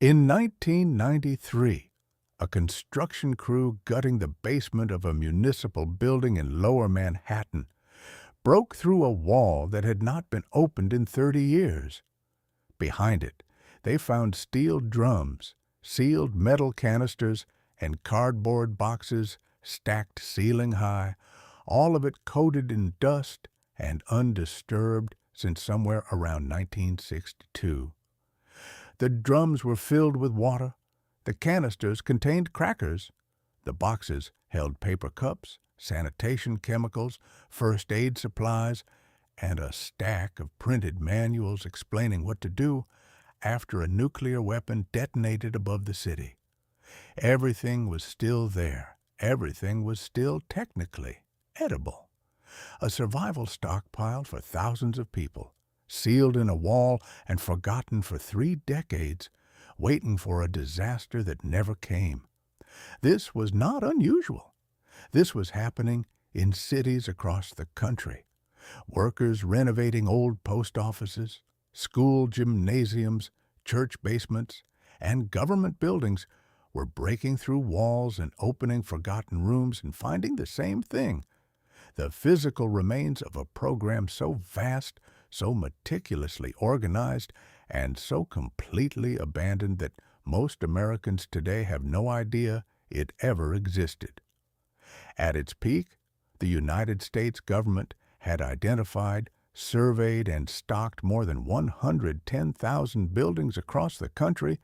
In 1993, a construction crew gutting the basement of a municipal building in Lower Manhattan broke through a wall that had not been opened in 30 years. Behind it, they found steel drums, sealed metal canisters, and cardboard boxes stacked ceiling high, all of it coated in dust and undisturbed since somewhere around 1962. The drums were filled with water, the canisters contained crackers, the boxes held paper cups, sanitation chemicals, first aid supplies, and a stack of printed manuals explaining what to do after a nuclear weapon detonated above the city. Everything was still there. Everything was still technically edible. A survival stockpile for thousands of people, sealed in a wall and forgotten for 3 decades, waiting for a disaster that never came. This was not unusual. This was happening in cities across the country. Workers renovating old post offices, school gymnasiums, church basements, and government buildings were breaking through walls and opening forgotten rooms and finding the same thing: the physical remains of a program so vast, so meticulously organized, and so completely abandoned that most Americans today have no idea it ever existed. At its peak, the United States government had identified, surveyed, and stocked more than 110,000 buildings across the country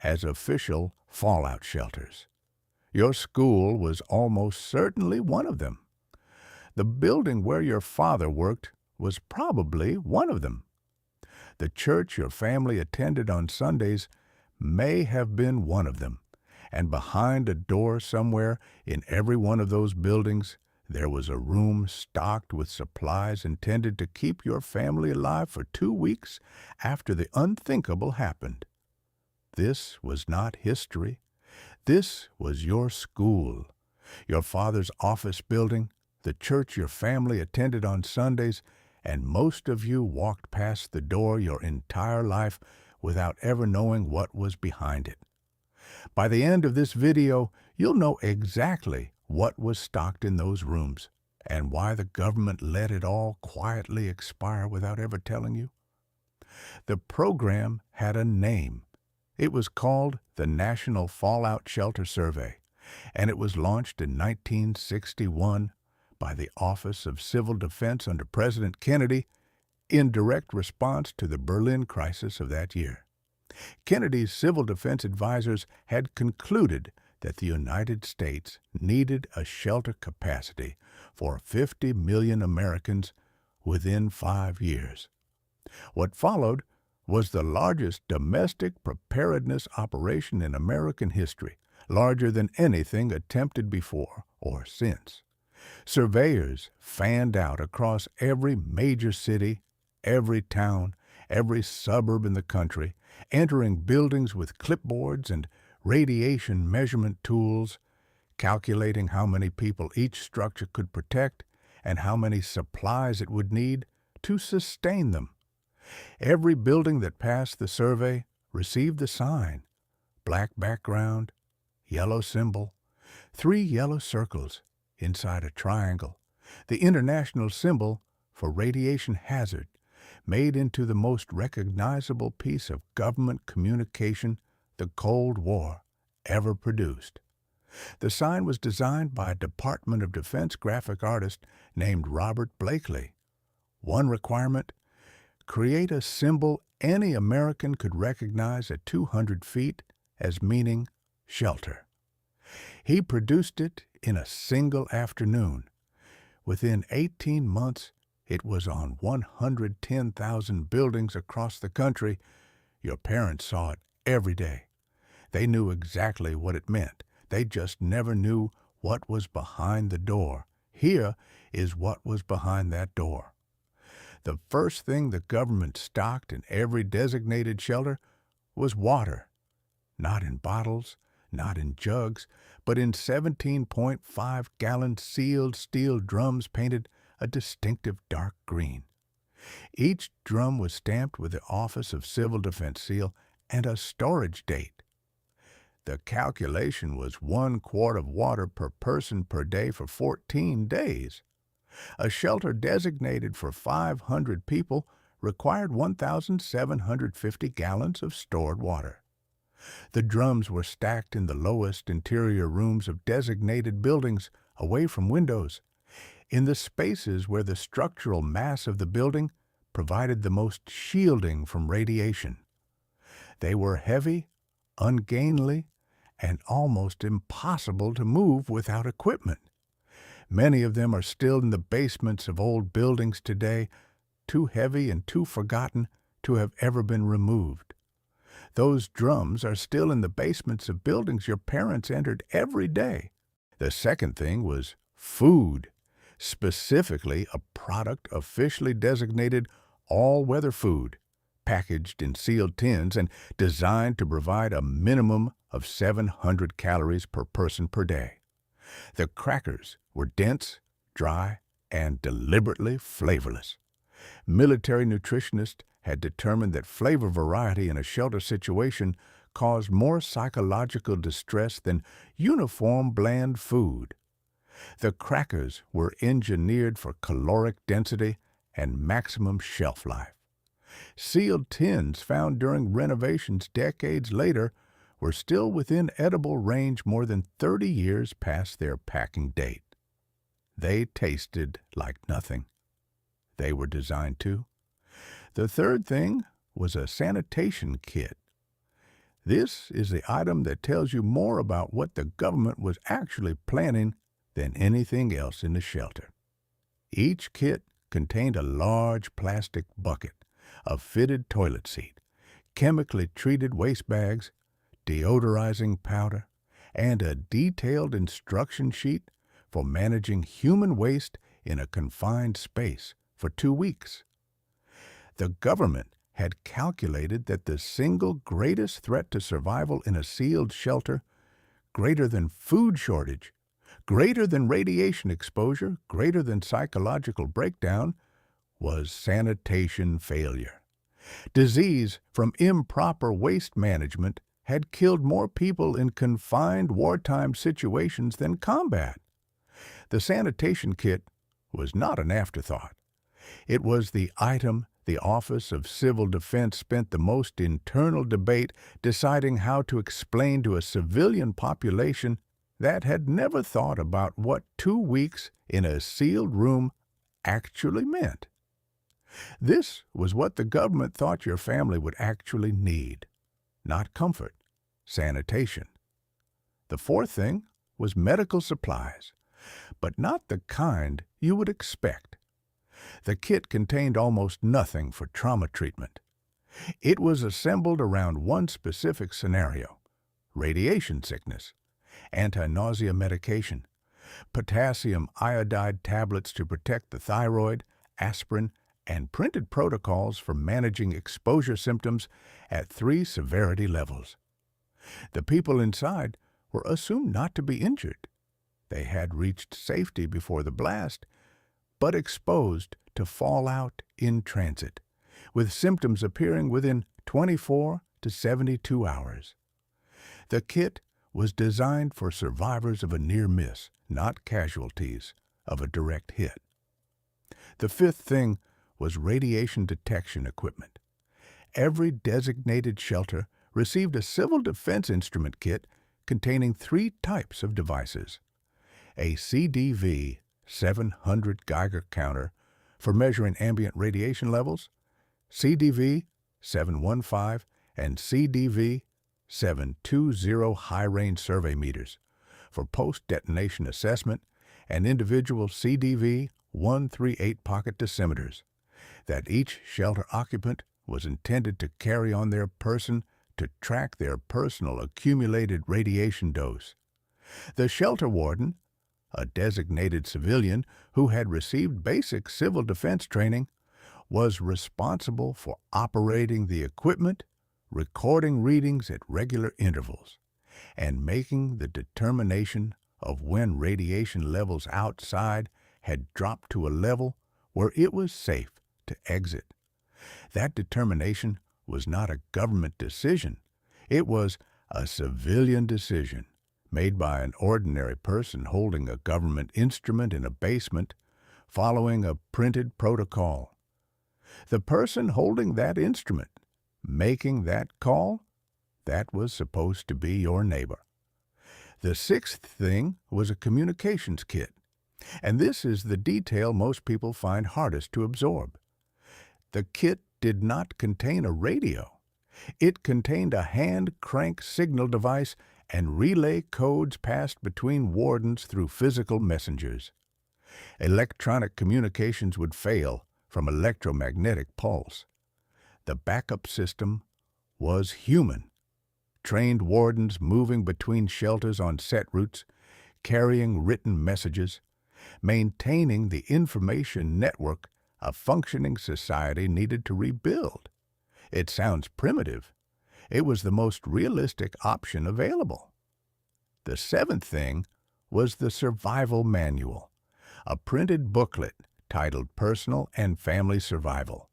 as official fallout shelters. Your school was almost certainly one of them. The building where your father worked was probably one of them. The church your family attended on Sundays may have been one of them. And behind a door somewhere in every one of those buildings, there was a room stocked with supplies intended to keep your family alive for 2 weeks after the unthinkable happened. This was not history. This was your school, your father's office building, the church your family attended on Sundays, and most of you walked past the door your entire life without ever knowing what was behind it. By the end of this video, you'll know exactly what was stocked in those rooms and why the government let it all quietly expire without ever telling you. The program had a name. It was called the National Fallout Shelter Survey, and it was launched in 1961 by the Office of Civil Defense under President Kennedy in direct response to the Berlin crisis of that year. Kennedy's civil defense advisors had concluded that the United States needed a shelter capacity for 50 million Americans within 5 years. What followed was the largest domestic preparedness operation in American history, larger than anything attempted before or since. Surveyors fanned out across every major city, every town, every suburb in the country, entering buildings with clipboards and radiation measurement tools, calculating how many people each structure could protect and how many supplies it would need to sustain them. Every building that passed the survey received the sign: black background, yellow symbol, 3 yellow circles inside a triangle, the international symbol for radiation hazard, made into the most recognizable piece of government communication the Cold War ever produced. The sign was designed by a Department of Defense graphic artist named Robert Blakely. One requirement: create a symbol any American could recognize at 200 feet as meaning shelter. He produced it in a single afternoon. Within 18 months, it was on 110,000 buildings across the country. Your parents saw it every day. They knew exactly what it meant. They just never knew what was behind the door. Here is what was behind that door. The first thing the government stocked in every designated shelter was water. Not in bottles, not in jugs, but in 17.5-gallon sealed steel drums painted a distinctive dark green. Each drum was stamped with the Office of Civil Defense seal and a storage date. The calculation was 1 quart of water per person per day for 14 days. A shelter designated for 500 people required 1,750 gallons of stored water. The drums were stacked in the lowest interior rooms of designated buildings, away from windows, in the spaces where the structural mass of the building provided the most shielding from radiation. They were heavy, ungainly, and almost impossible to move without equipment. Many of them are still in the basements of old buildings today, too heavy and too forgotten to have ever been removed. Those drums are still in the basements of buildings your parents entered every day. The second thing was food, specifically a product officially designated all-weather food, packaged in sealed tins and designed to provide a minimum of 700 calories per person per day. The crackers were dense, dry, and deliberately flavorless. Military nutritionists had determined that flavor variety in a shelter situation caused more psychological distress than uniform bland food. The crackers were engineered for caloric density and maximum shelf life. Sealed tins found during renovations decades later were still within edible range more than 30 years past their packing date. They tasted like nothing. They were designed to. The third thing was a sanitation kit. This is the item that tells you more about what the government was actually planning than anything else in the shelter. Each kit contained a large plastic bucket, a fitted toilet seat, chemically treated waste bags, deodorizing powder, and a detailed instruction sheet for managing human waste in a confined space for 2 weeks. The government had calculated that the single greatest threat to survival in a sealed shelter, greater than food shortage, greater than radiation exposure, greater than psychological breakdown, was sanitation failure. Disease from improper waste management had killed more people in confined wartime situations than combat. The sanitation kit was not an afterthought. It was the item the Office of Civil Defense spent the most internal debate deciding how to explain to a civilian population that had never thought about what 2 weeks in a sealed room actually meant. This was what the government thought your family would actually need. Not comfort, sanitation. The fourth thing was medical supplies, but not the kind you would expect. The kit contained almost nothing for trauma treatment. It was assembled around one specific scenario: radiation sickness, anti-nausea medication, potassium iodide tablets to protect the thyroid, aspirin, and printed protocols for managing exposure symptoms at 3 severity levels. The people inside were assumed not to be injured. They had reached safety before the blast, but exposed to fallout in transit, with symptoms appearing within 24 to 72 hours. The kit was designed for survivors of a near miss, not casualties of a direct hit. The fifth thing was radiation detection equipment. Every designated shelter received a civil defense instrument kit containing 3 types of devices: a CDV 700 Geiger counter for measuring ambient radiation levels, CDV 715 and CDV 720 high-range survey meters for post-detonation assessment, and individual CDV 138 pocket dosimeters that each shelter occupant was intended to carry on their person to track their personal accumulated radiation dose. The shelter warden, a designated civilian who had received basic civil defense training, was responsible for operating the equipment, recording readings at regular intervals, and making the determination of when radiation levels outside had dropped to a level where it was safe to exit. That determination was not a government decision. It was a civilian decision made by an ordinary person holding a government instrument in a basement, following a printed protocol. The person holding that instrument, making that call, that was supposed to be your neighbor. The sixth thing was a communications kit, and this is the detail most people find hardest to absorb. The kit did not contain a radio. It contained a hand-crank signal device and relay codes passed between wardens through physical messengers. Electronic communications would fail from electromagnetic pulse. The backup system was human. Trained wardens moving between shelters on set routes, carrying written messages, maintaining the information network a functioning society needed to rebuild. It sounds primitive. It was the most realistic option available. The seventh thing was the survival manual, a printed booklet titled Personal and Family Survival,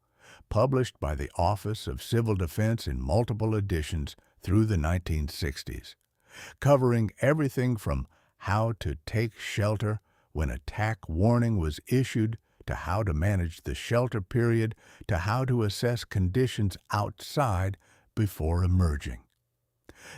published by the Office of Civil Defense in multiple editions through the 1960s, covering everything from how to take shelter when attack warning was issued, to how to manage the shelter period, to how to assess conditions outside before emerging.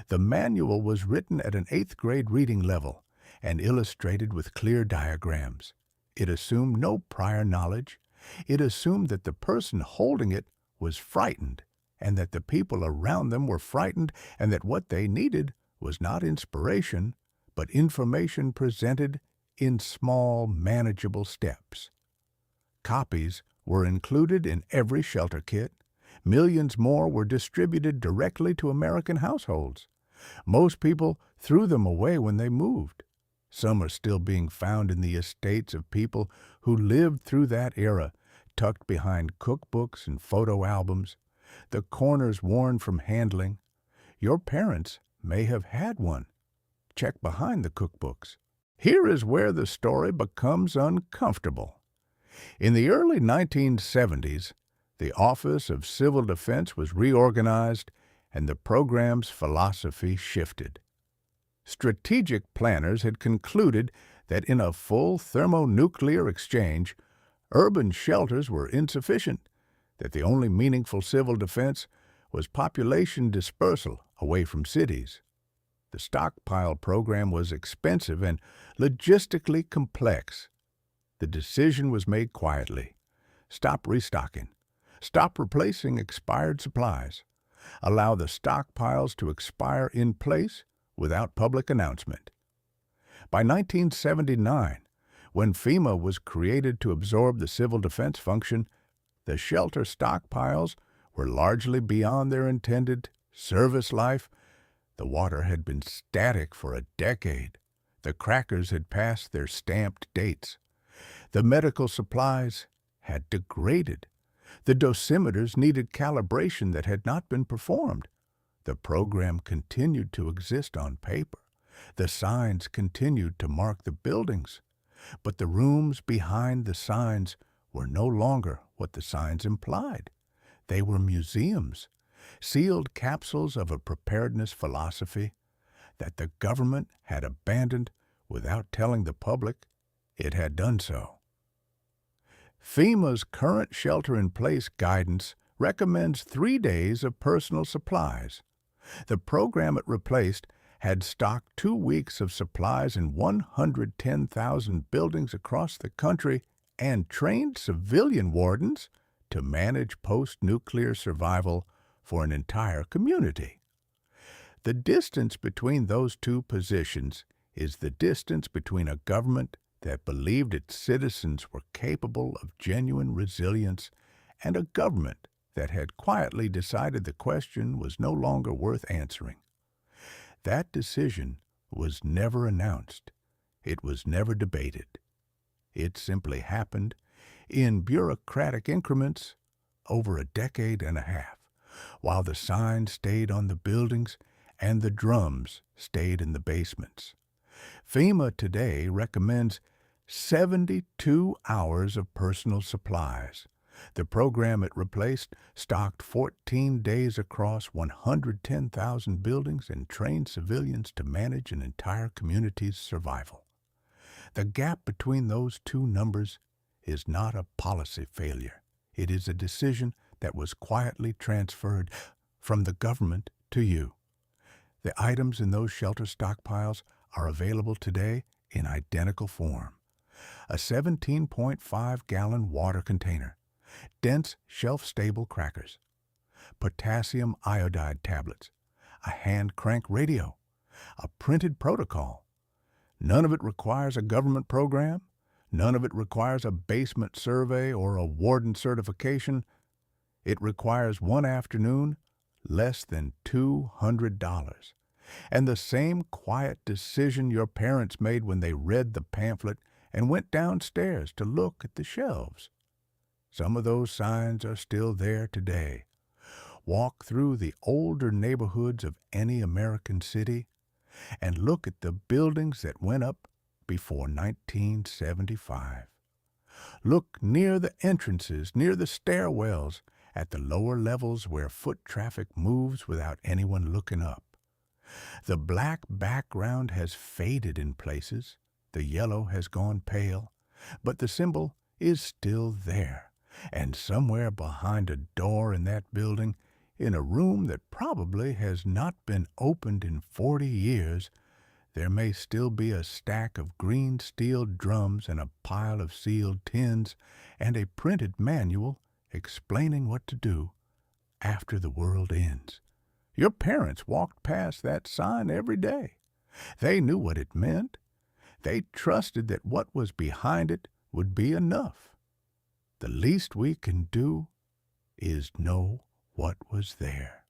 The manual was written at an 8th grade reading level and illustrated with clear diagrams. It assumed no prior knowledge. It assumed that the person holding it was frightened, and that the people around them were frightened, and that what they needed was not inspiration, but information presented in small, manageable steps. Copies were included in every shelter kit. Millions more were distributed directly to American households. Most people threw them away when they moved. Some are still being found in the estates of people who lived through that era, tucked behind cookbooks and photo albums, the corners worn from handling. Your parents may have had one. Check behind the cookbooks. Here is where the story becomes uncomfortable. In the early 1970s, the Office of Civil Defense was reorganized and the program's philosophy shifted. Strategic planners had concluded that in a full thermonuclear exchange, urban shelters were insufficient, that the only meaningful civil defense was population dispersal away from cities. The stockpile program was expensive and logistically complex. The decision was made quietly. Stop restocking. Stop replacing expired supplies. Allow the stockpiles to expire in place without public announcement. By 1979, when FEMA was created to absorb the civil defense function, the shelter stockpiles were largely beyond their intended service life. The water had been static for a decade. The crackers had passed their stamped dates. The medical supplies had degraded. The dosimeters needed calibration that had not been performed. The program continued to exist on paper. The signs continued to mark the buildings. But the rooms behind the signs were no longer what the signs implied. They were museums, sealed capsules of a preparedness philosophy that the government had abandoned without telling the public it had done so. FEMA's current shelter-in-place guidance recommends 3 days of personal supplies. The program it replaced had stocked 2 weeks of supplies in 110,000 buildings across the country and trained civilian wardens to manage post-nuclear survival for an entire community. The distance between those two positions is the distance between a government that believed its citizens were capable of genuine resilience and a government that had quietly decided the question was no longer worth answering. That decision was never announced. It was never debated. It simply happened in bureaucratic increments over a decade and a half, while the signs stayed on the buildings and the drums stayed in the basements. FEMA today recommends 72 hours of personal supplies, The program it replaced stocked 14 days across 110,000 buildings and trained civilians to manage an entire community's survival. The gap between those two numbers is not a policy failure. It is a decision that was quietly transferred from the government to you. The items in those shelter stockpiles are available today in identical form. A 17.5-gallon water container, dense shelf-stable crackers, potassium iodide tablets, a hand crank radio, a printed protocol. None of it requires a government program. None of it requires a basement survey or a warden certification. It requires one afternoon, less than $200. And the same quiet decision your parents made when they read the pamphlet and went downstairs to look at the shelves. Some of those signs are still there today. Walk through the older neighborhoods of any American city and look at the buildings that went up before 1975. Look near the entrances, near the stairwells, at the lower levels where foot traffic moves without anyone looking up. The black background has faded in places, the yellow has gone pale, but the symbol is still there, and somewhere behind a door in that building, in a room that probably has not been opened in 40 years, there may still be a stack of green steel drums and a pile of sealed tins and a printed manual explaining what to do after the world ends. Your parents walked past that sign every day. They knew what it meant. They trusted that what was behind it would be enough. The least we can do is know what was there.